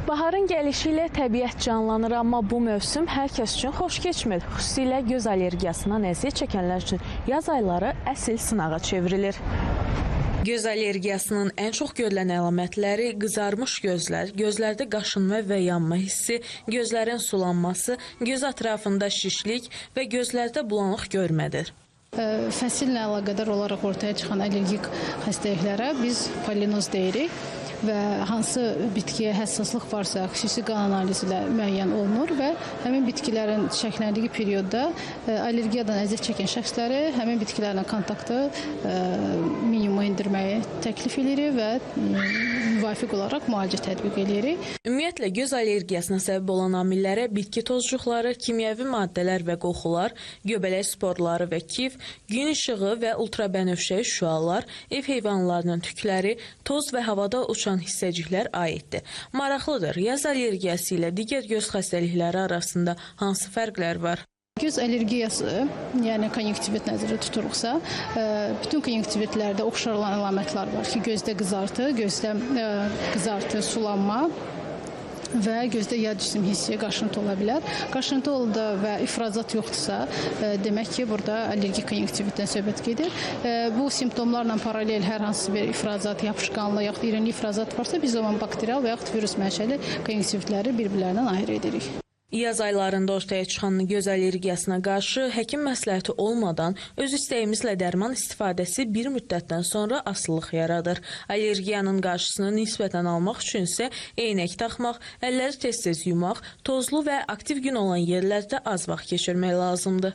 Baharın gəlişi ilə təbiət canlanır, amma bu mövsüm hər kəs üçün xoş keçmir. Xüsusilə göz allergiyasından əziyyət çəkənlər üçün yaz ayları əsl sınağa çevrilir. Göz allergiyasının ən çox görülən əlamətləri qızarmış gözlər, gözlərdə qaşınma və yanma hissi, gözlərin sulanması, göz ətrafında şişlik və gözlərdə bulanıq görmədir. Fəsillə əlaqədar olaraq ortaya çıxan allergik xəstəliklərə biz polinoz deyirik və hansı bitkiyə həssaslıq varsa xüsusi qan analizi ilə müəyyən olunur və həmin bitkilərin çəkləndiyi periodda allergiyadan əziyyət çəkən şəxsləri həmin bitkilərlə kontaktı minimuma endirməyi təklif edirik və müvafiq olaraq müalicə tətbiq edirik. Ümumiyyətlə, göz allergiyasına səbəb olan amillərə bitki tozcuqları, kimyəvi maddələr və qoxular, göbələk sporları və kif, gün işığı və ultrabənövşəyi şüalar, ev heyvanlarının tükləri, toz və havada uçan hissəciklər aiddir. Maraqlıdır, yaz allergiyası ilə digər göz xəstəlikləri arasında hansı fərqlər var? Göz allergiyası, yəni konjunktivit nəzərdə tutuluqsa, bütün konjunktivitlərdə oxşarılan əlamətlər var ki, gözdə qızartı, sulanma və gözdə yad cisim hissi, qaşıntı ola bilər. Qaşıntı oldu və ifrazat yoxdursa, demək ki, burada allergik konjunktivitdən söhbət gedir. Bu simptomlarla paralel hər hansı bir ifrazat, yapışqanlı, yaxud irinli ifrazat varsa, biz o zaman bakterial və yaxud virus mənşəli konjunktivitləri bir-birlərindən ayır edirik. Yaz aylarında ortaya çıxan göz allergiyasına qarşı həkim məsləhəti olmadan öz istəyimizlə dərman istifadəsi bir müddətdən sonra asılılıq yaradır. Allergiyanın qarşısını nisbətən almaq üçün isə eynək taxmaq, əlləri tez-tez yumaq, tozlu və aktiv gün olan yerlərdə az vaxt keçirmək lazımdır.